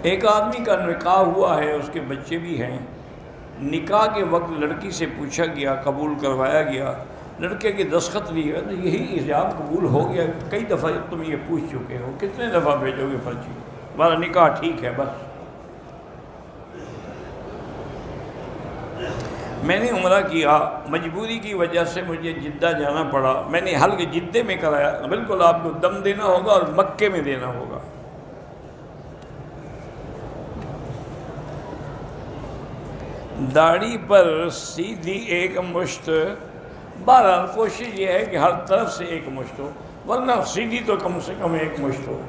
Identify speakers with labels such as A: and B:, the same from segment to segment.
A: ایک آدمی کا نکاح ہوا ہے، اس کے بچے بھی ہیں۔ نکاح کے وقت لڑکی سے پوچھا گیا، قبول کروایا گیا، لڑکے کے دستخط لیے تو یہی ایجاب قبول ہو گیا۔ کئی دفعہ تم یہ پوچھ چکے ہو، کتنے دفعہ بھیجو گے پرچی؟ ہمارا نکاح ٹھیک ہے بس۔ میں نے عمرہ کیا، مجبوری کی وجہ سے مجھے جدہ جانا پڑا۔ میں نے حلق جدے میں کرایا۔ بالکل آپ کو دم دینا ہوگا اور مکے میں دینا ہوگا۔ داڑھی پر سیدھی ایک مشت، بہرحال کوشش یہ ہے کہ ہر طرف سے ایک مشت ہو، ورنہ سیدھی تو کم سے کم ایک مشت ہو۔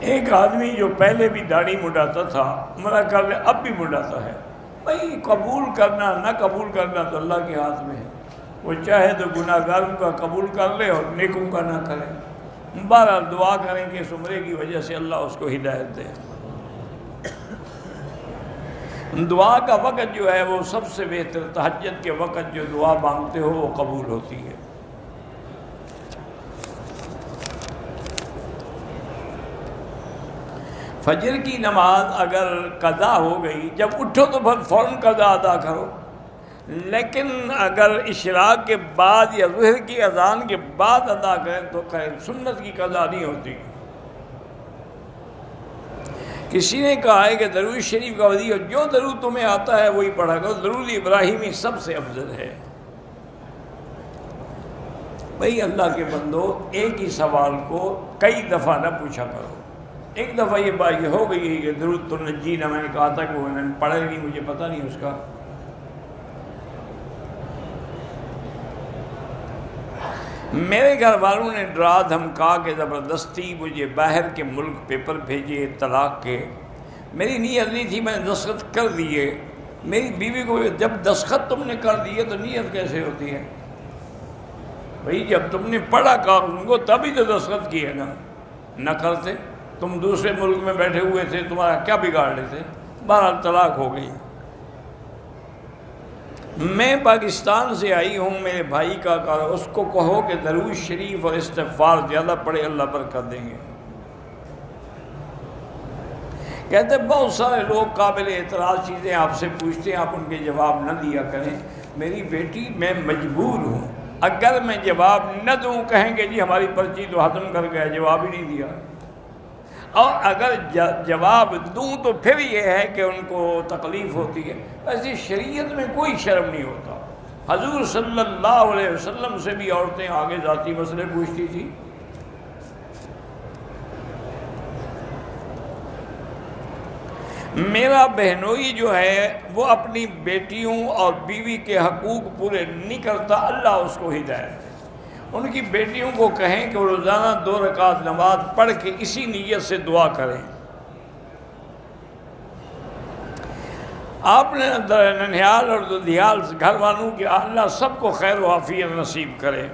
A: ایک آدمی جو پہلے بھی داڑھی مڈاتا تھا، عمرہ کر لے، اب بھی مڈاتا ہے۔ بھائی قبول کرنا نہ قبول کرنا تو اللہ کے ہاتھ میں ہے، وہ چاہے تو گناہ گاروں کا قبول کر لے اور نیکوں کا نہ کرے۔ بہرحال دعا کریں کہ اس عمرے کی وجہ سے اللہ اس کو ہدایت دے۔ دعا کا وقت جو ہے وہ سب سے بہتر، تہجد کے وقت جو دعا مانگتے ہو وہ قبول ہوتی ہے۔ فجر کی نماز اگر قضا ہو گئی، جب اٹھو تو فوراً قضا ادا کرو، لیکن اگر اشراق کے بعد یا ظہر کی اذان کے بعد ادا کریں تو کریں، سنت کی قضا نہیں ہوتی۔ کسی نے کہا ہے کہ درود شریف کا وظیفہ جو درود تمہیں آتا ہے وہی پڑھا کرو، درود ابراہیمی سب سے افضل ہے۔ بھئی اللہ کے بندو، ایک ہی سوال کو کئی دفعہ نہ پوچھا کرو۔ ایک دفعہ یہ بات یہ ہو گئی ہے کہ درود تو نجینا، میں نے کہا تھا کہ وہ میں نے پڑھا نہیں، مجھے پتہ نہیں اس کا۔ میرے گھر والوں نے ڈرا دھمکا کے زبردستی مجھے باہر کے ملک پیپر بھیجے طلاق کے۔ میری نیت نہیں تھی، میں نے دستخط کر دیے۔ میری بیوی کو جب دستخط تم نے کر دیے تو نیت کیسے ہوتی ہے؟ بھئی جب تم نے پڑھا قانون کو تبھی تو دستخط کیے نا، نہ کرتے تم دوسرے ملک میں بیٹھے ہوئے تھے، تمہارا کیا بگاڑ لیتے؟ بہرحال طلاق ہو گئی۔ میں پاکستان سے آئی ہوں، میرے بھائی کا کہا اس کو کہو کہ درود شریف اور استغفار زیادہ پڑھے، اللہ برکت دیں گے۔ کہتے بہت سارے لوگ قابل اعتراض چیزیں آپ سے پوچھتے ہیں، آپ ان کے جواب نہ دیا کریں۔ میری بیٹی میں مجبور ہوں، اگر میں جواب نہ دوں کہیں گے جی ہماری پرچی تو ختم کر گیا، جواب ہی نہیں دیا۔ اور اگر جواب دوں تو پھر یہ ہے کہ ان کو تکلیف ہوتی ہے۔ ایسی شریعت میں کوئی شرم نہیں ہوتا۔ حضور صلی اللہ علیہ وسلم سے بھی عورتیں آگے ذاتی مسئلے پوچھتی تھی۔ میرا بہنوئی جو ہے وہ اپنی بیٹیوں اور بیوی کے حقوق پورے نہیں کرتا، اللہ اس کو ہدایت دے۔ ان کی بیٹیوں کو کہیں کہ وہ روزانہ 2 رکعت نماز پڑھ کے اسی نیت سے دعا کریں۔ آپ نے ننھیال اور دودھیال گھر والوں کے اللہ سب کو خیر و عافیت نصیب کرے۔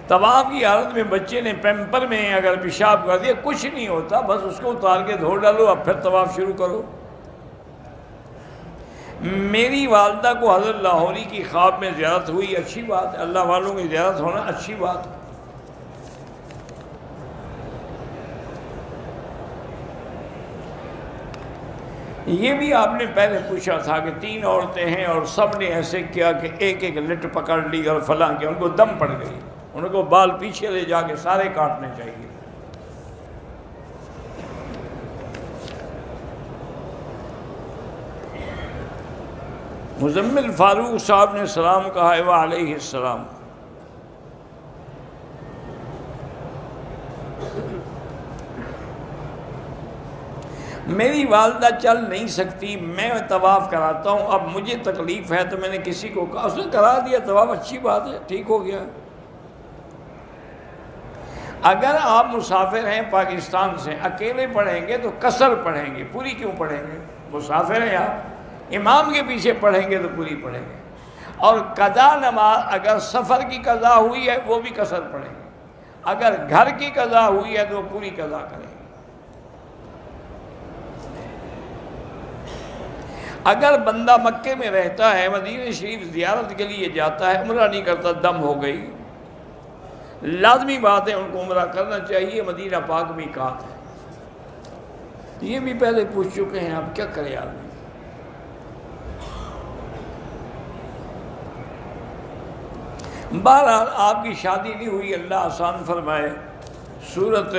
A: طواف کی حالت میں بچے نے پیمپر میں اگر پیشاب کر دیا کچھ نہیں ہوتا، بس اس کو اتار کے دھو ڈالو، اب پھر طواف شروع کرو۔ میری والدہ کو حضرت لاہوری کی خواب میں زیارت ہوئی، اچھی بات ہے، اللہ والوں کی زیارت ہونا اچھی بات ہے۔ یہ بھی آپ نے پہلے پوچھا تھا کہ 3 عورتیں ہیں اور سب نے ایسے کیا کہ ایک ایک لٹ پکڑ لی اور فلاں کیا، ان کو دم پڑ گئی، ان کو بال پیچھے لے جا کے سارے کاٹنے چاہیے۔ مزمل فاروق صاحب نے سلام کہا ہے، وعلیہ السلام۔ میری والدہ چل نہیں سکتی، میں طواف کراتا ہوں، اب مجھے تکلیف ہے تو میں نے کسی کو کہا، اس نے کرا دیا طواف، اچھی بات ہے، ٹھیک ہو گیا۔ اگر آپ مسافر ہیں پاکستان سے، اکیلے پڑھیں گے تو قصر پڑھیں گے، پوری کیوں پڑھیں گے؟ مسافر ہیں آپ، امام کے پیچھے پڑھیں گے تو پوری پڑھیں گے۔ اور قضا نماز اگر سفر کی قضا ہوئی ہے وہ بھی قصر پڑھیں گے، اگر گھر کی قضا ہوئی ہے تو پوری قضا کریں گے۔ اگر بندہ مکے میں رہتا ہے، مدینہ شریف زیارت کے لیے جاتا ہے، عمرہ نہیں کرتا، دم ہو گئی، لازمی بات ہے ان کو عمرہ کرنا چاہیے، مدینہ پاک بھی کہا ہے۔ یہ بھی پہلے پوچھ چکے ہیں، اب کیا کرے آدمی۔ بہرحال آپ کی شادی نہیں ہوئی، اللہ آسان فرمائے، سورۃ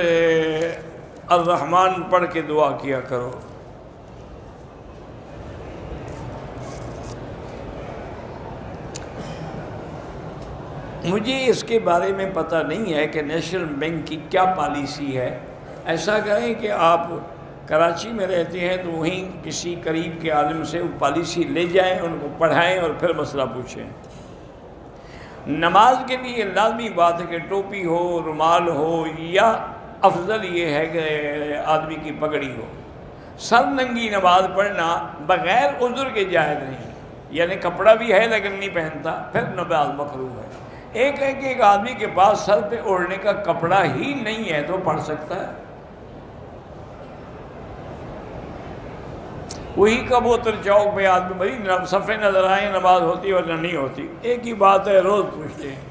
A: الرحمن پڑھ کے دعا کیا کرو۔ مجھے اس کے بارے میں پتہ نہیں ہے کہ نیشنل بینک کی کیا پالیسی ہے۔ ایسا کریں کہ آپ کراچی میں رہتے ہیں تو وہیں کسی قریب کے عالم سے وہ پالیسی لے جائیں، ان کو پڑھائیں اور پھر مسئلہ پوچھیں۔ نماز کے لیے لازمی بات ہے کہ ٹوپی ہو، رومال ہو، یا افضل یہ ہے کہ آدمی کی پگڑی ہو۔ سر ننگی نماز پڑھنا بغیر عذر کے جائز نہیں، یعنی کپڑا بھی ہے لیکن نہیں پہنتا، پھر نماز مکروہ ہے۔ ایک ہے کہ ایک آدمی کے پاس سر پہ اوڑھنے کا کپڑا ہی نہیں ہے تو پڑھ سکتا ہے، وہی کبوتر چوک پہ آدمی بھائی صفے نظر آئے نماز ہوتی اور نہیں ہوتی، ایک ہی بات ہے، روز پوچھتے ہیں۔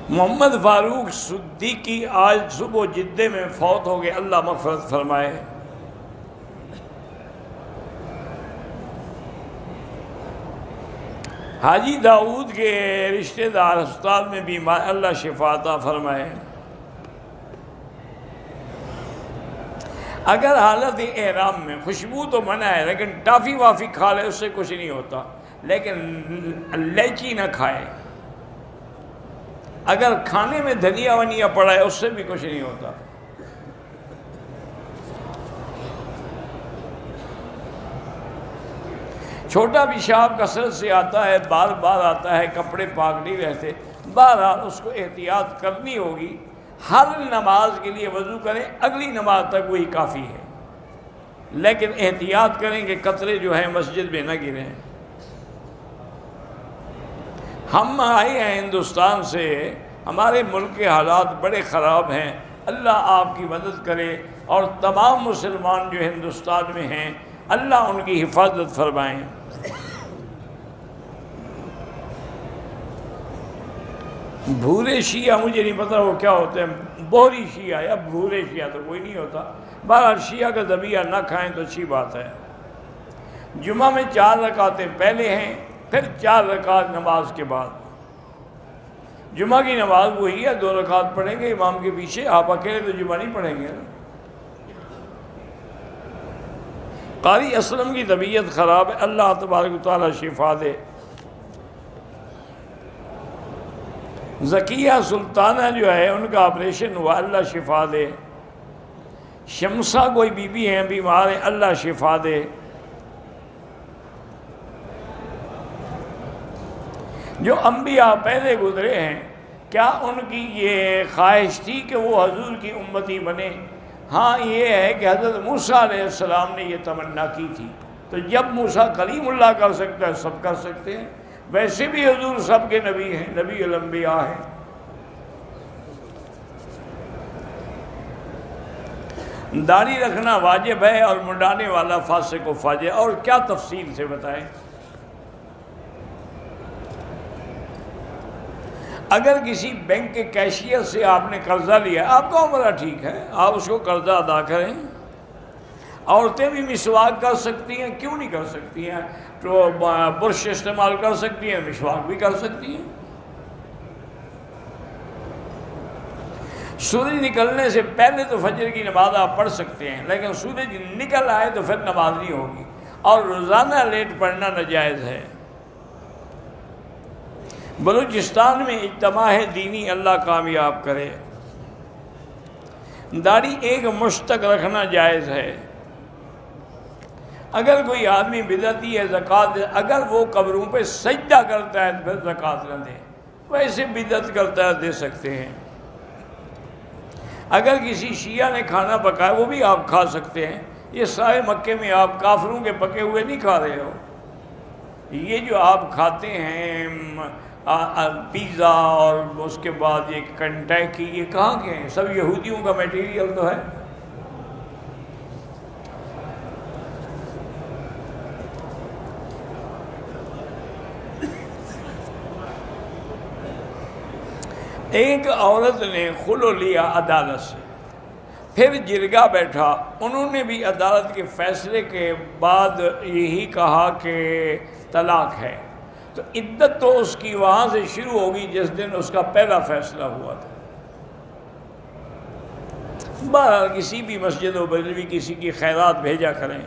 A: محمد فاروق صدیقی آج صبح جدے میں فوت ہو گئے، اللہ مغفرت فرمائے۔ حاجی داؤد کے رشتہ دار ہسپتال میں بیمار، اللہ شفا عطا فرمائے۔ اگر حالت احرام میں خوشبو تو منع ہے، لیکن ٹافی وافی کھا لے اس سے کچھ نہیں ہوتا، لیکن لیچی نہ کھائے۔ اگر کھانے میں دھنیا ونیا پڑا ہے اس سے بھی کچھ نہیں ہوتا۔ چھوٹا پیشاب کثرت سے آتا ہے، بار بار آتا ہے، کپڑے پاک نہیں رہتے، بہرحال اس کو احتیاط کرنی ہوگی۔ ہر نماز کے لیے وضو کریں، اگلی نماز تک وہی کافی ہے، لیکن احتیاط کریں کہ قطرے جو ہیں مسجد میں نہ گریں۔ ہم آئے ہیں ہندوستان سے، ہمارے ملک کے حالات بڑے خراب ہیں، اللہ آپ کی مدد کرے، اور تمام مسلمان جو ہندوستان میں ہیں اللہ ان کی حفاظت فرمائیں۔ بھورے شیعہ مجھے نہیں پتا وہ کیا ہوتے ہیں، بہری شیعہ یا بھورے شیعہ تو کوئی نہیں ہوتا، بہرحال شیعہ کا ذبیحہ نہ کھائیں تو اچھی بات ہے۔ جمعہ میں 4 رکعتیں پہلے ہیں، پھر 4 رکعت نماز کے بعد۔ جمعہ کی نماز وہی ہے، 2 رکعت پڑھیں گے امام کے پیچھے، آپ اکیلے تو جمعہ نہیں پڑھیں گے۔ قاری اسلم کی طبیعت خراب ہے، اللہ تبارک و تعالی شفا دے۔ ذکیہ سلطانہ جو ہے ان کا آپریشن ہوا، اللہ شفا دے۔ شمسہ کوئی بی بی ہیں بیمار ہیں، اللہ شفا دے۔ جو انبیاء پہلے گزرے ہیں، کیا ان کی یہ خواہش تھی کہ وہ حضور کی امتی بنے؟ ہاں یہ ہے کہ حضرت موسیٰ علیہ السلام نے یہ تمنا کی تھی، تو جب موسیٰ کلیم اللہ کر سکتا ہے سب کر سکتے ہیں، ویسے بھی حضور سب کے نبی ہیں، نبی الانبیاء ہیں۔ داڑھی رکھنا واجب ہے اور منڈانے والا فاسق و فاجر، اور کیا تفصیل سے بتائیں۔ اگر کسی بینک کے کیشیئر سے آپ نے قرضہ لیا، آپ کا عمرہ ٹھیک ہے، آپ اس کو قرضہ ادا کریں۔ عورتیں بھی مسواک کر سکتی ہیں، کیوں نہیں کر سکتی ہیں؟ تو برش استعمال کر سکتی ہیں، مسواک بھی کر سکتی ہیں۔ سورج نکلنے سے پہلے تو فجر کی نماز آپ پڑھ سکتے ہیں، لیکن سورج نکل آئے تو پھر نماز نہیں ہوگی، اور روزانہ لیٹ پڑھنا ناجائز ہے۔ بلوچستان میں اجتماع دینی، اللہ کامیاب کرے۔ داڑھی ایک مشت تک رکھنا جائز ہے۔ اگر کوئی آدمی بدعتی ہے زکوٰۃ دے، اگر وہ قبروں پہ سجدہ کرتا ہے تو پھر زکوٰۃ نہ دے، ویسے بدعت کرتا ہے دے سکتے ہیں۔ اگر کسی شیعہ نے کھانا پکایا وہ بھی آپ کھا سکتے ہیں، یہ سارے مکے میں آپ کافروں کے پکے ہوئے نہیں کھا رہے ہو۔ یہ جو آپ کھاتے ہیں پیزا اور اس کے بعد یہ کنٹیکی، یہ کہاں کے ہیں؟ سب یہودیوں کا میٹیریل تو ہے۔ ایک عورت نے خلو لیا عدالت سے، پھر جرگہ بیٹھا، انہوں نے بھی عدالت کے فیصلے کے بعد یہی کہا کہ طلاق ہے، تو عدت تو اس کی وہاں سے شروع ہوگی جس دن اس کا پہلا فیصلہ ہوا تھا۔ بہرحال کسی بھی مسجد و بریلوی کسی کی خیرات بھیجا کریں۔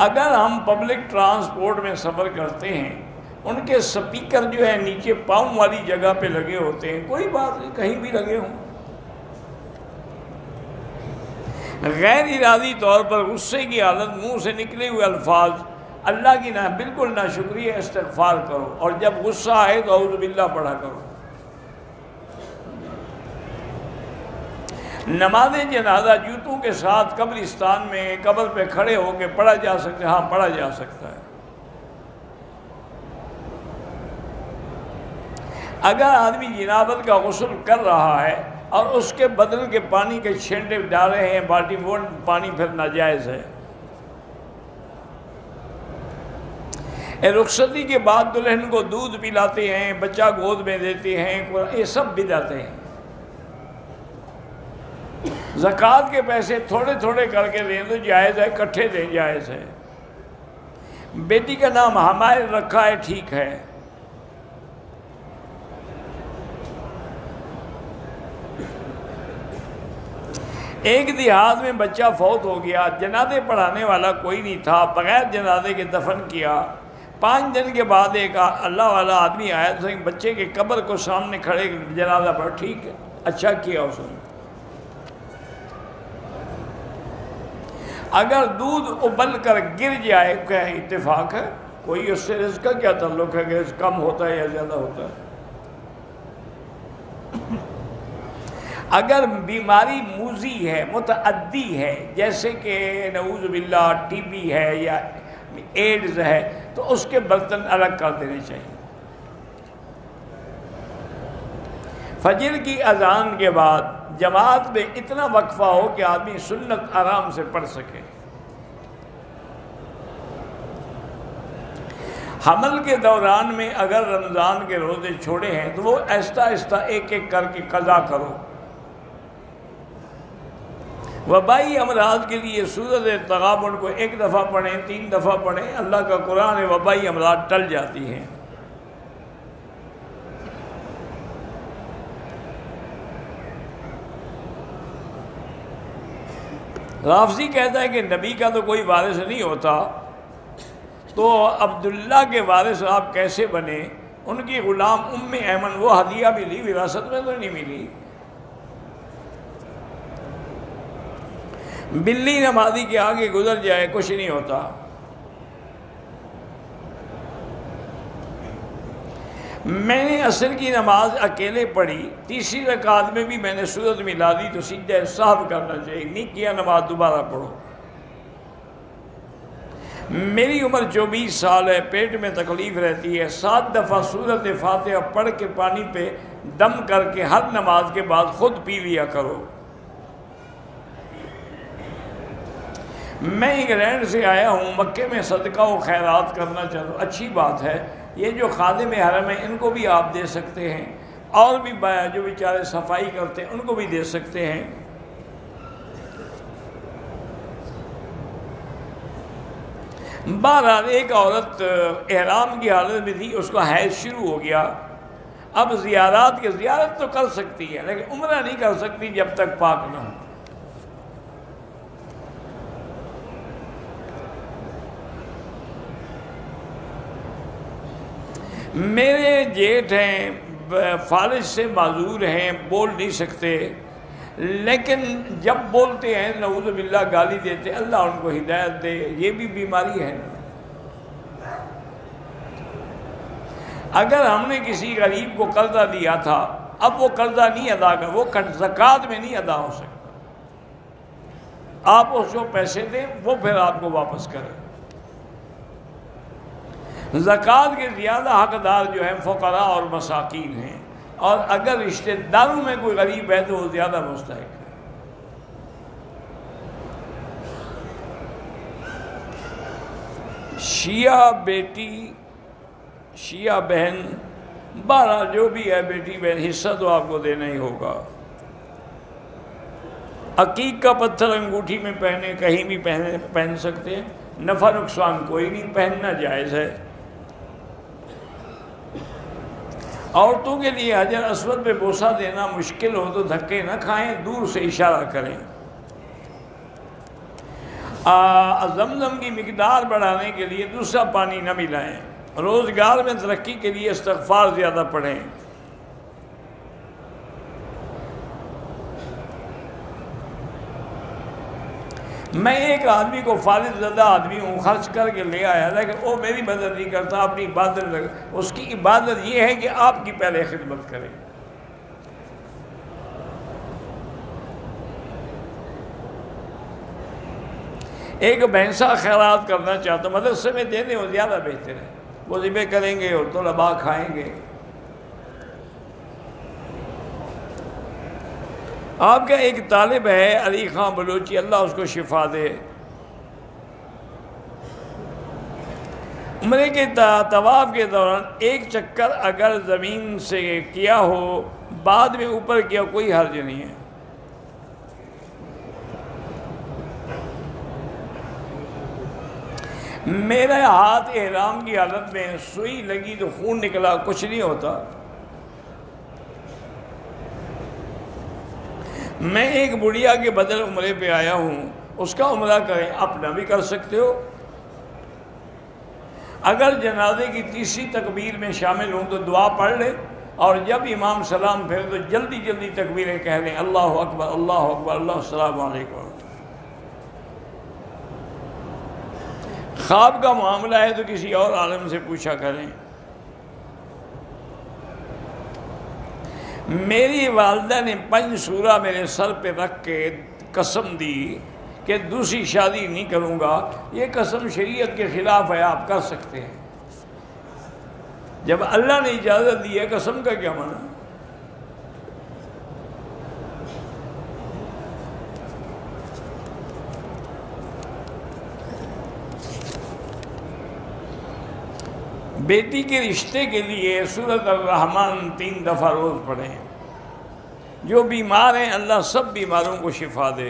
A: اگر ہم پبلک ٹرانسپورٹ میں سفر کرتے ہیں، ان کے سپیکر جو ہے نیچے پاؤں والی جگہ پہ لگے ہوتے ہیں، کوئی بات نہیں، کہیں بھی لگے ہوں، غیر ارادی طور پر غصے کی حالت منہ سے نکلے ہوئے الفاظ اللہ کی نہ بالکل نہ شکریہ استغفار کرو، اور جب غصہ آئے تو اعوذ باللہ پڑھا کرو۔ نماز جنازہ جوتوں کے ساتھ قبرستان میں قبر پہ کھڑے ہو کے پڑھا جا سکتا ہے؟ ہاں پڑھا جا سکتا ہے۔ اگر آدمی جنابت کا غسل کر رہا ہے اور اس کے بدن کے پانی کے چھینٹے ڈالے ہیں بالٹی، وہ پانی پھر ناجائز ہے۔ رخصتی کے بعد دلہن کو دودھ پلاتے ہیں، بچہ گود میں دیتے ہیں، یہ سب بدعتیں ہیں۔ زکوٰۃ کے پیسے تھوڑے تھوڑے کر کے دیں تو جائز ہے، اکٹھے دیں جائز ہے۔ بیٹی کا نام حمائل رکھا ہے، ٹھیک ہے۔ ایک دیہات میں بچہ فوت ہو گیا، جنازے پڑھانے والا کوئی نہیں تھا، بغیر جنازے کے دفن کیا۔ 5 دن کے بعد ایک اللہ والا آدمی آیا تھا، بچے کے قبر کو سامنے کھڑے جنازہ پڑھ، ٹھیک ہے، اچھا کیا اس نے۔ اگر دودھ ابل کر گر جائے کیا اتفاق ہے؟ کوئی اس سے رزق کا کیا تعلق ہے کہ کم ہوتا ہے یا زیادہ ہوتا ہے؟ اگر بیماری موذی ہے، متعدی ہے، جیسے کہ نعوذ باللہ ٹی بی ہے یا ایڈز ہے، تو اس کے برتن الگ کر دینے چاہیے۔ فجر کی اذان کے بعد جماعت میں اتنا وقفہ ہو کہ آدمی سنت آرام سے پڑھ سکے۔ حمل کے دوران میں اگر رمضان کے روزے چھوڑے ہیں تو وہ آہستہ آہستہ ایک ایک کر کے قضا کرو۔ وبائی امراض کے لیے سورۃ تغابن کو 1 دفعہ پڑھیں، 3 دفعہ پڑھیں، اللہ کا قرآن وبائی امراض ٹل جاتی ہیں۔ رافضی کہتا ہے کہ نبی کا تو کوئی وارث نہیں ہوتا، تو عبداللہ کے وارث آپ کیسے بنے؟ ان کی غلام ایمن وہ ہدیہ ملی، وراثت میں تو نہیں ملی۔ بلی نمازی کے آگے گزر جائے کچھ نہیں ہوتا۔ میں نے عصر کی نماز اکیلے پڑھی، تیسری رکعت میں بھی میں نے سورت ملا دی تو سجدہ سہو کرنا چاہیے، نہیں کیا نماز دوبارہ پڑھو۔ میری عمر 24 سال ہے، پیٹ میں تکلیف رہتی ہے، 7 دفعہ سورت فاتحہ پڑھ کے پانی پہ دم کر کے ہر نماز کے بعد خود پی لیا کرو۔ میں انگلینڈ سے آیا ہوں، مکے میں صدقہ و خیرات کرنا چاہتا ہوں، اچھی بات ہے۔ یہ جو خادم حرم ہیں ان کو بھی آپ دے سکتے ہیں، اور بھی جو بیچارے صفائی کرتے ہیں ان کو بھی دے سکتے ہیں۔ بہرحال ایک عورت احرام کی حالت میں تھی، اس کا حیض شروع ہو گیا۔ اب زیارت تو کر سکتی ہے لیکن عمرہ نہیں کر سکتی جب تک پاک نہ ہو۔ میرے جیٹھ ہیں، فالج سے معذور ہیں، بول نہیں سکتے، لیکن جب بولتے ہیں نعوذ باللہ گالی دیتے، اللہ ان کو ہدایت دے، یہ بھی بیماری ہے۔ اگر ہم نے کسی غریب کو قرضہ دیا تھا، اب وہ قرضہ نہیں ادا کر، وہ زکوٰۃ میں نہیں ادا ہو سکتا، آپ اس کو پیسے دیں، وہ پھر آپ کو واپس کرے۔ زکوٰۃ کے زیادہ حقدار جو ہیں فقراء اور مساکین ہیں، اور اگر رشتہ داروں میں کوئی غریب ہے تو وہ زیادہ مستحق ہے۔ شیعہ بیٹی شیعہ بہن، بہرحال جو بھی ہے بیٹی بہن، حصہ تو آپ کو دینا ہی ہوگا۔ عقیق کا پتھر انگوٹھی میں پہنے، کہیں بھی پہن سکتے ہیں، نفع نقصان کوئی نہیں، پہننا جائز ہے۔ عورتوں کے لیے حجر اسود پہ بوسہ دینا مشکل ہو تو دھکے نہ کھائیں، دور سے اشارہ کریں۔ زمزم کی مقدار بڑھانے کے لیے دوسرا پانی نہ ملائیں۔ روزگار میں ترقی کے لیے استغفار زیادہ پڑھیں۔ میں ایک آدمی کو فارغ زدہ آدمی ہوں، خرچ کر کے لے آیا، لیکن وہ میری مدد نہیں کرتا، اپنی عبادت لگا۔ اس کی عبادت یہ ہے کہ آپ کی پہلے خدمت کرے۔ ایک بھینسا خیرات کرنا چاہتا ہوں، مدرسے میں دینے وہ زیادہ بہتر ہے، وہ ذبح کریں گے اور طلباء کھائیں گے۔ آپ کا ایک طالب ہے علی خان بلوچی، اللہ اس کو شفا دے، عمرے کے طواف کے دوران ایک چکر اگر زمین سے کیا ہو بعد میں اوپر کیا کوئی حرج نہیں ہے۔ میرا ہاتھ احرام کی حالت میں سوئی لگی تو خون نکلا، کچھ نہیں ہوتا۔ میں ایک بڑھیا کے بدل عمرے پہ آیا ہوں، اس کا عمرہ کریں، اپنا بھی کر سکتے ہو۔ اگر جنازے کی تیسری تکبیر میں شامل ہوں تو دعا پڑھ لیں، اور جب امام سلام پھیرے تو جلدی جلدی تکبیریں کہہ لیں، اللہ اکبر اللہ اکبر، اللہ السلام علیکم۔ خواب کا معاملہ ہے تو کسی اور عالم سے پوچھا کریں۔ میری والدہ نے 5 سورہ میرے سر پہ رکھ کے قسم دی کہ دوسری شادی نہیں کروں گا۔ یہ قسم شریعت کے خلاف ہے، آپ کر سکتے ہیں۔ جب اللہ نے اجازت دی ہے، قسم کا کیا معنی؟ بیٹی کے رشتے کے لیے سورۃ الرحمن 3 دفعہ روز پڑھیں۔ جو بیمار ہیں اللہ سب بیماروں کو شفا دے۔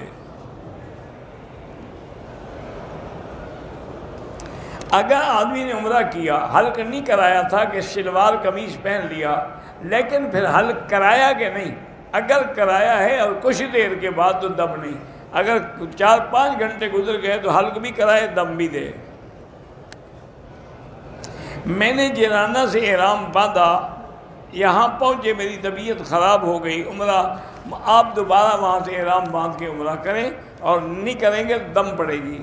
A: اگر آدمی نے عمرہ کیا، حلق نہیں کرایا تھا کہ شلوار قمیض پہن لیا، لیکن پھر حلق کرایا کہ نہیں؟ اگر کرایا ہے اور کچھ دیر کے بعد تو دم نہیں، اگر 4-5 گھنٹے گزر گئے تو حلق بھی کرائے، دم بھی دے۔ میں نے جیرانہ سے احرام باندھا، یہاں پہنچے میری طبیعت خراب ہو گئی، عمرہ آپ دوبارہ وہاں سے احرام باندھ کے عمرہ کریں، اور نہیں کریں گے دم پڑے گی۔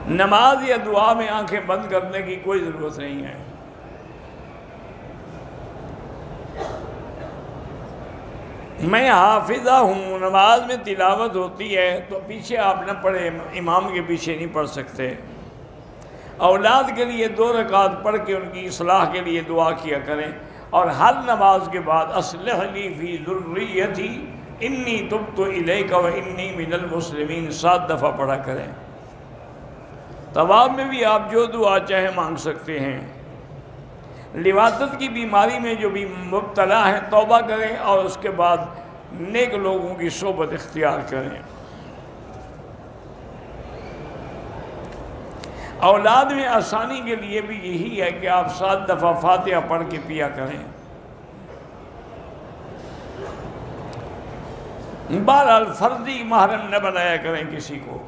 A: نماز یا دعا میں آنکھیں بند کرنے کی کوئی ضرورت نہیں ہے۔ میں حافظہ ہوں، نماز میں تلاوت ہوتی ہے تو پیچھے آپ نہ پڑھیں، امام کے پیچھے نہیں پڑھ سکتے۔ اولاد کے لیے 2 رکعت پڑھ کے ان کی اصلاح کے لیے دعا کیا کریں، اور ہر نماز کے بعد اصلح لی فی ذریتی انی تبت الیک و انی من المسلمین 7 دفعہ پڑھا کریں۔ طواف میں بھی آپ جو دعا چاہیں مانگ سکتے ہیں۔ لواطت کی بیماری میں جو بھی مبتلا ہیں توبہ کریں، اور اس کے بعد نیک لوگوں کی صحبت اختیار کریں۔ اولاد میں آسانی کے لیے بھی یہی ہے کہ آپ 7 دفعہ فاتحہ پڑھ کے پیا کریں۔ بہرحال فرضی محرم نہ بنایا کریں کسی کو۔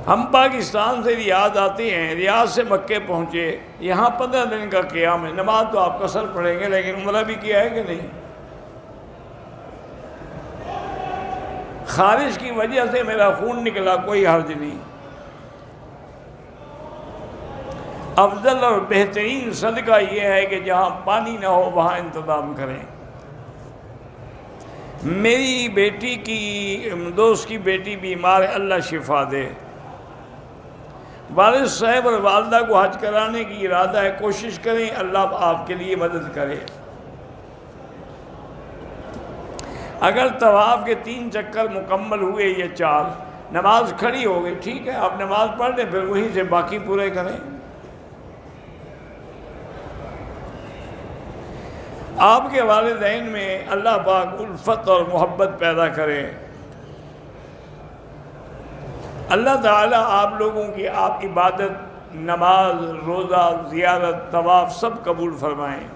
A: ہم پاکستان سے ریاض آتے ہیں، ریاض سے مکے پہنچے، یہاں 15 دن کا قیام ہے، نماز تو آپ قصر پڑھیں گے، لیکن عمرہ بھی کیا ہے کہ نہیں؟ خارش کی وجہ سے میرا خون نکلا، کوئی حرج نہیں۔ افضل اور بہترین صدقہ یہ ہے کہ جہاں پانی نہ ہو وہاں انتظام کریں۔ میری بیٹی کی دوست کی بیٹی بیمار ہے، اللہ شفا دے۔ والد صاحب اور والدہ کو حج کرانے کی ارادہ ہے، کوشش کریں اللہ آپ کے لیے مدد کرے۔ اگر طواف کے 3 چکر مکمل ہوئے یا 4، نماز کھڑی ہو گئی، ٹھیک ہے، آپ نماز پڑھ لیں، پھر وہیں سے باقی پورے کریں۔ آپ کے والدین میں اللہ پاک الفت اور محبت پیدا کرے۔ اللہ تعالیٰ آپ لوگوں کی آپ عبادت، نماز، روزہ، زیارت، طواف سب قبول فرمائیں۔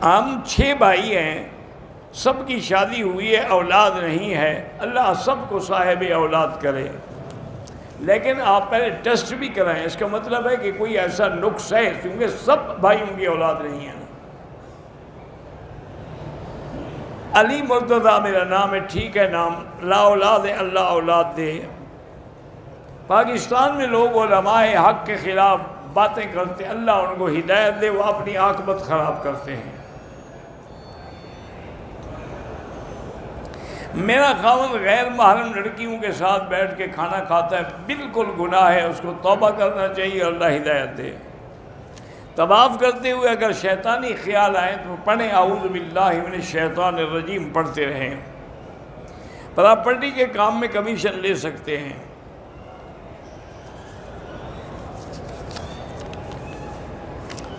A: ہم 6 بھائی ہیں، سب کی شادی ہوئی ہے، اولاد نہیں ہے، اللہ سب کو صاحب اولاد کرے، لیکن آپ پہلے ٹیسٹ بھی کرائیں۔ اس کا مطلب ہے کہ کوئی ایسا نقص ہے، کیونکہ سب بھائیوں کی اولاد نہیں ہے۔ علی مرتضیٰ میرا نام ہے، ٹھیک ہے، نام لا اولاد ہے، اللہ اولاد دے۔ پاکستان میں لوگ علماء حق کے خلاف باتیں کرتے، اللہ ان کو ہدایت دے، وہ اپنی عاقبت خراب کرتے ہیں۔ میرا خاوند غیر محرم لڑکیوں کے ساتھ بیٹھ کے کھانا کھاتا ہے، بالکل گناہ ہے، اس کو توبہ کرنا چاہیے، اللہ ہدایت دے۔ طواف کرتے ہوئے اگر شیطانی خیال آئے تو پڑھیں اعوذ باللہ من الشیطان الرجیم، پڑھتے رہیں۔ پراپرٹی کے کام میں کمیشن لے سکتے ہیں۔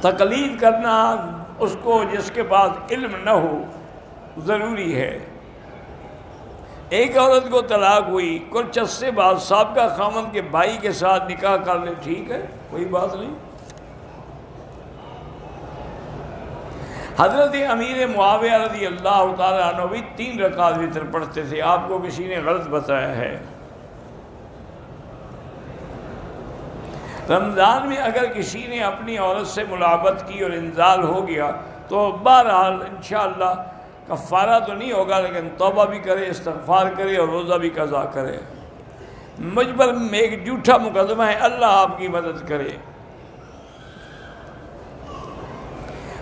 A: تقلید کرنا اس کو جس کے پاس علم نہ ہو ضروری ہے۔ ایک عورت کو طلاق ہوئی، کچھ عرصے بعد سابقہ خاوند کے بھائی کے ساتھ نکاح کر لے، ٹھیک ہے، کوئی بات نہیں۔ حضرت امیر معاویہ رضی اللہ تعالیٰ عنہ بھی 3 رکعت وتر پڑھتے تھے، آپ کو کسی نے غلط بتایا ہے۔ رمضان میں اگر کسی نے اپنی عورت سے ملاقات کی اور انزال ہو گیا تو بہرحال انشاءاللہ کفارہ تو نہیں ہوگا، لیکن توبہ بھی کرے، استغفار کرے اور روزہ بھی قضا کرے۔ مجھ پر ایک جھوٹا مقدمہ ہے، اللہ آپ کی مدد کرے۔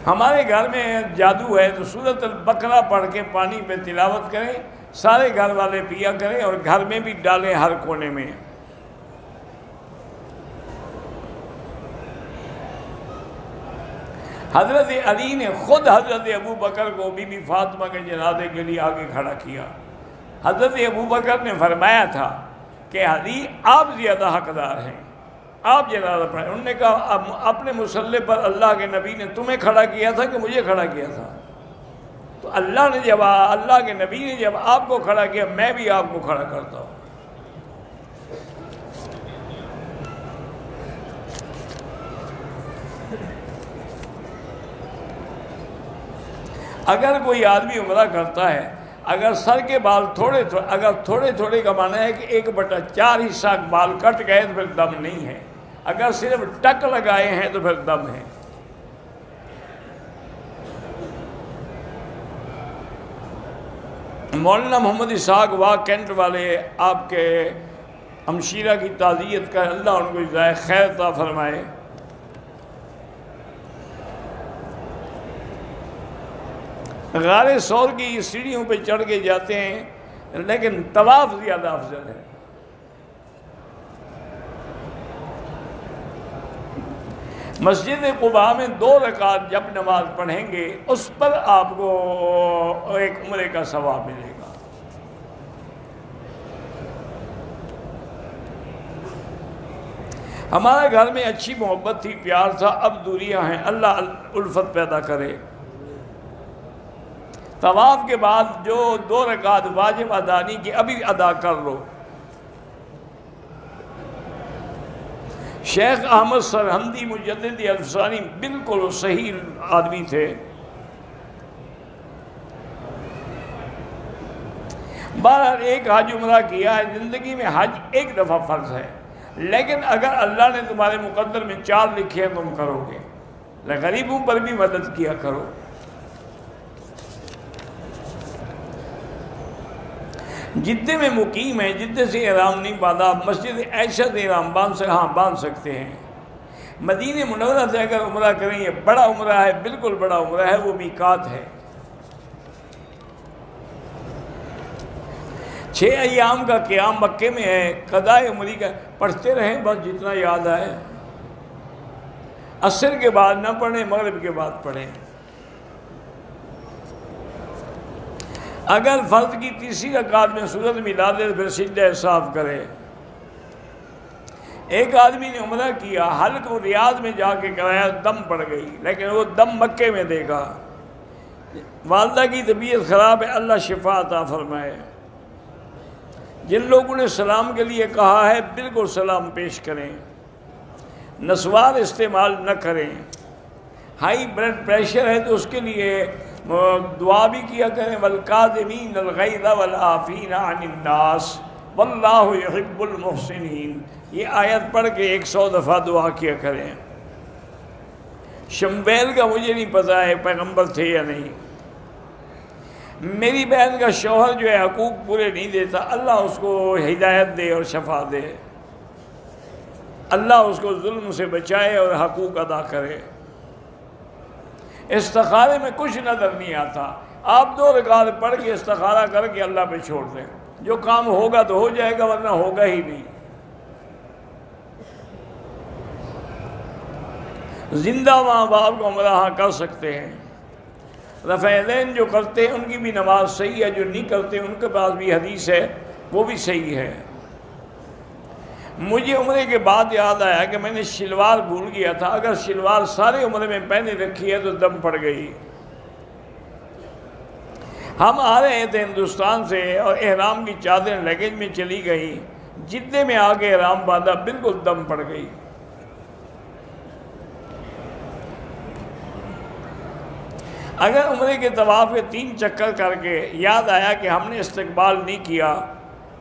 A: ہمارے گھر میں جادو ہے تو سورۃ البقرہ پڑھ کے پانی پہ تلاوت کریں، سارے گھر والے پیا کریں اور گھر میں بھی ڈالیں، ہر کونے میں۔ حضرت علی نے خود حضرت ابو بکر کو بی بی فاطمہ کے جنازے کے لیے آگے کھڑا کیا۔ حضرت ابو بکر نے فرمایا تھا کہ علی آپ زیادہ حقدار ہیں، آپ جنازہ پڑھیں۔ انہوں نے کہا اپنے مصلی پر اللہ کے نبی نے تمہیں کھڑا کیا تھا کہ مجھے کھڑا کیا تھا؟ تو اللہ کے نبی نے جب آپ کو کھڑا کیا، میں بھی آپ کو کھڑا کرتا ہوں۔ اگر کوئی آدمی عمرہ کرتا ہے، اگر سر کے بال تھوڑے تھوڑے کا معنی ہے کہ 1/4 حصہ بال کٹ گئے تو پھر دم نہیں ہے، اگر صرف ٹک لگائے ہیں تو پھر دم ہے۔ مولانا محمد اسحاق واہ کینٹ والے آپ کے ہمشیرہ کی تعزیت کا، اللہ ان کو جزائے خیر عطا فرمائے۔ غار ثور کی سیڑھیوں پہ چڑھ کے جاتے ہیں، لیکن طواف زیادہ افضل ہے۔ مسجد قباء میں 2 رکعت جب نماز پڑھیں گے، اس پر آپ کو ایک عمرے کا ثواب ملے گا۔ ہمارے گھر میں اچھی محبت تھی، پیار تھا، اب دوریاں ہیں، اللہ الفت پیدا کرے۔ طواف کے بعد جو 2 رکعت واجب ادا نہیں کی، ابھی ادا کر لو۔ شیخ احمد سرہندی مجدد الفسانی بالکل صحیح آدمی تھے۔ بہرحال ایک حج عمرہ کیا ہے، زندگی میں حج ایک دفعہ فرض ہے، لیکن اگر اللہ نے تمہارے مقدر میں 4 لکھے ہیں تم کرو گے۔ غریبوں پر بھی مدد کیا کرو۔ جدے میں مقیم ہیں، جدے سے احرام نہیں باندھا، مسجد عائشہ سے احرام باندھ سکتے ہیں۔ مدینہ منورہ سے اگر عمرہ کریں، یہ بڑا عمرہ ہے، بالکل بڑا عمرہ ہے، وہ میقات ہے۔ 6 ایام کا قیام مکے میں ہے، قضاء عمری کا پڑھتے رہیں بس جتنا یاد آئے۔ عصر کے بعد نہ پڑھیں، مغرب کے بعد پڑھیں۔ اگر فرض کی تیسری رکعت میں سورت ملا دے تو پھر سجدہ صاف کرے۔ ایک آدمی نے عمرہ کیا، حلق و ریاض میں جا کے کرایا، دم پڑ گئی، لیکن وہ دم مکے میں دے گا۔ والدہ کی طبیعت خراب ہے، اللہ شفا عطا فرمائے۔ جن لوگوں نے سلام کے لیے کہا ہے بالکل سلام پیش کریں، نسوار استعمال نہ کریں۔ ہائی بلڈ پریشر ہے تو اس کے لیے دعا بھی کیا کریں، والکاظمین الغیظ والعافین عن الناس واللہ یحب المحسنین۔ یہ آیت پڑھ کے 100 دفعہ دعا کیا کریں۔ شمویل کا مجھے نہیں پتا ہے پیغمبر تھے یا نہیں۔ میری بہن کا شوہر جو ہے حقوق پورے نہیں دیتا، اللہ اس کو ہدایت دے اور شفا دے، اللہ اس کو ظلم سے بچائے اور حقوق ادا کرے۔ استخارے میں کچھ نظر نہیں آتا، آپ 2 رکعت پڑھ کے استخارہ کر کے اللہ پہ چھوڑ دیں، جو کام ہوگا تو ہو جائے گا، ورنہ ہوگا ہی نہیں۔ زندہ ماں باپ کو عمرہ کر سکتے ہیں، رفع یدین جو کرتے ہیں ان کی بھی نماز صحیح ہے، جو نہیں کرتے ان کے پاس بھی حدیث ہے، وہ بھی صحیح ہے۔ مجھے عمرے کے بعد یاد آیا کہ میں نے شلوار بھول گیا تھا، اگر شلوار سارے عمرے میں پہنے رکھی ہے تو دم پڑ گئی۔ ہم آ رہے تھے ہندوستان سے اور احرام کی چادریں لگیج میں چلی گئیں، جدے میں آ کے احرام باندھا، بالکل دم پڑ گئی۔ اگر عمرے کے طواف کے 3 چکر کر کے یاد آیا کہ ہم نے استقبال نہیں کیا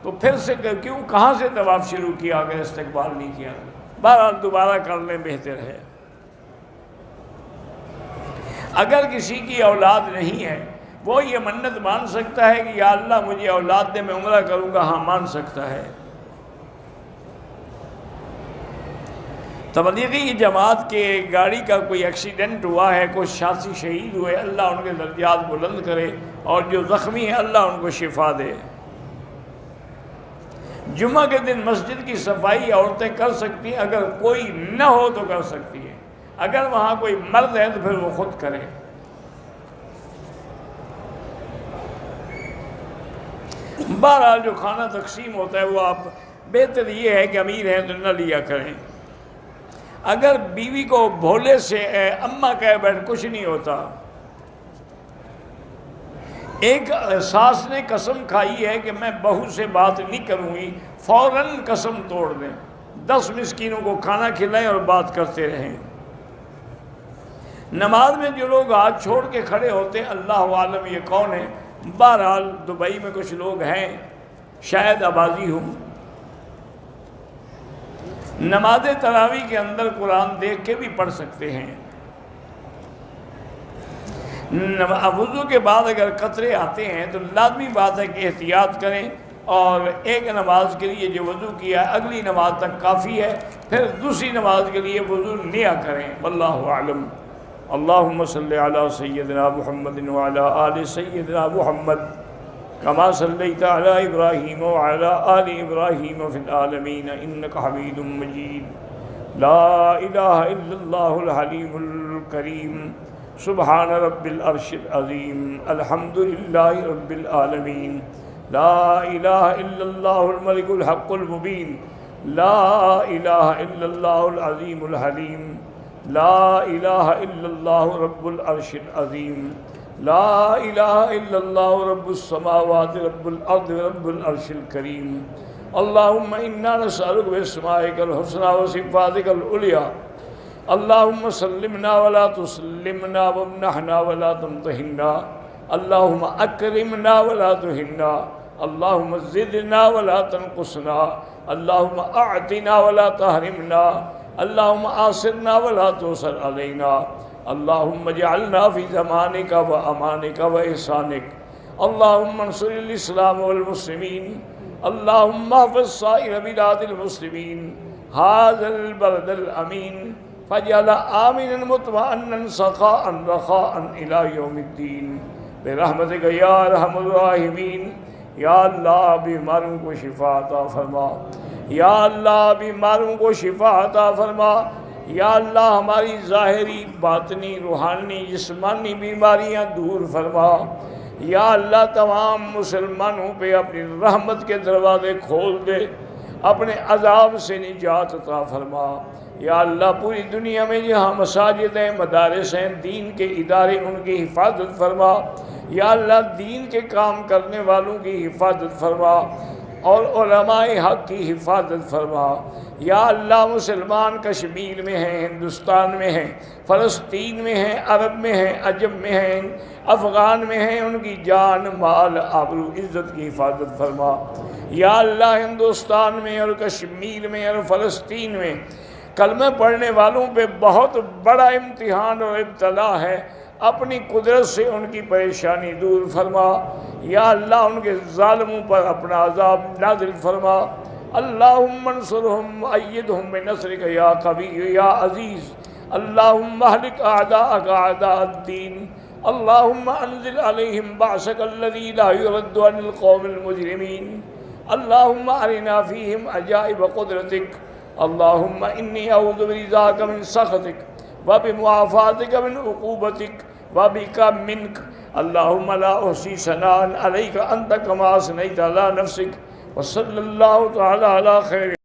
A: تو پھر سے کہاں سے طواف شروع کیا اگر استقبال نہیں کیا؟ بہرحال دوبارہ کر لیں، بہتر ہے۔ اگر کسی کی اولاد نہیں ہے وہ یہ منت مان سکتا ہے کہ یا اللہ مجھے اولاد دے، میں عمرہ کروں گا، ہاں مان سکتا ہے۔ تبلیغی جماعت کے گاڑی کا کوئی ایکسیڈنٹ ہوا ہے، کوئی ساتھی شہید ہوئے، اللہ ان کے درجات بلند کرے، اور جو زخمی ہیں اللہ ان کو شفا دے۔ جمعہ کے دن مسجد کی صفائی عورتیں کر سکتی ہیں، اگر کوئی نہ ہو تو کر سکتی ہیں، اگر وہاں کوئی مرد ہے تو پھر وہ خود کرے۔ بہرحال جو کھانا تقسیم ہوتا ہے وہ آپ، بہتر یہ ہے کہ امیر ہیں تو نہ لیا کریں۔ اگر بیوی کو بھولے سے اماں کہہ بیٹھ، کچھ نہیں ہوتا۔ ایک ساس نے قسم کھائی ہے کہ میں بہو سے بات نہیں کروں گی، فوراً قسم توڑ دیں، 10 مسکینوں کو کھانا کھلائیں اور بات کرتے رہیں۔ نماز میں جو لوگ ہاتھ چھوڑ کے کھڑے ہوتے ہیں اللہ عالم یہ کون ہے، بہرحال دبئی میں کچھ لوگ ہیں، شاید آبادی ہوں۔ نماز تراویح کے اندر قرآن دیکھ کے بھی پڑھ سکتے ہیں۔ وضو کے بعد اگر قطرے آتے ہیں تو لازمی بات ہے کہ احتیاط کریں، اور ایک نماز کے لیے جو وضو کیا ہے اگلی نماز تک کافی ہے، پھر دوسری نماز کے لیے وضو نیا کریں۔ واللہ اعلم۔ اللہم صلی علی سیدنا محمد وعلی آل سیدنا محمد کما صلیت علی ابراہیم وعلی آل ابراہیم فی العالمین انک حمید مجید۔ لا الہ الا اللہ الحلیم الکریم، سبحان رب العرش العظیم، الحمدللہ رب العالمین، لا الہ الا اللہ الملک الحق المبین، لا الہ الا اللہ العظیم الحلیم، لا الہ الا اللہ رب العرش العظیم، لا الہ الا اللہ رب السماوات رب الارض رب العرش الکریم۔ اللہم انا نسألک باسمائک الحسنى وصفاتک العلیٰ، اللہم سلمنا ولا تسلمنا وامنحنا ولا تمتحنا، اللہم اکرمنا ولا تہنا، اللہم زدنا ولا تنقصنا، اللہم اعطنا ولا تحرمنا، اللہم آثرنا ولا تؤثر علینا، اللہم اجعلنا فی زمانک و امانک و احسانک، اللہم انصر الاسلام والمسلمین، اللہم احفظ سائر بلاد المسلمین، ھذا البلد الامین، فاجعل آمنا مطمئنا سخاء رخاء الى یوم الدین، برحمتک یا ارحم الراحمین۔ یا اللہ بیماروں کو شفا عطا فرما، یا اللہ بیماروں کو شفا عطا فرما، یا اللہ ہماری ظاہری باطنی روحانی جسمانی بیماریاں دور فرما، یا اللہ تمام مسلمانوں پہ اپنی رحمت کے دروازے کھول دے، اپنے عذاب سے نجات عطا فرما۔ یا اللہ پوری دنیا میں جہاں مساجد ہیں، مدارس ہیں، دین کے ادارے، ان کی حفاظت فرما۔ یا اللہ دین کے کام کرنے والوں کی حفاظت فرما اور علماء حق کی حفاظت فرما۔ یا اللہ مسلمان کشمیر میں ہیں، ہندوستان میں ہیں، فلسطین میں ہیں، عرب میں ہیں، عجم میں ہیں، افغان میں ہیں، ان کی جان مال آبرو عزت کی حفاظت فرما۔ یا اللہ ہندوستان میں اور کشمیر میں اور فلسطین میں کلمہ پڑھنے والوں پہ بہت بڑا امتحان اور ابتلا ہے، اپنی قدرت سے ان کی پریشانی دور فرما۔ یا اللہ ان کے ظالموں پر اپنا عذاب نازل فرما۔ اللہم انصرہم وایدہم بنصرک یا قوی یا عزیز۔ اللہم اہلک اعداءک اعداء الدین۔ اللہم انزل علیہم بعثک الذی لا یرد عن القوم المجرمین۔ اللہم ارنا فیہم عجائب قدرتک۔ اللہم انی اعوذ برضاک من سخطک وبمعافاتک من عقوبتک وبک منک۔ اللہم لا احصی ثناء علیک انت کما اثنیت علی نفسک۔ وصلی اللہ تعالی علی خیر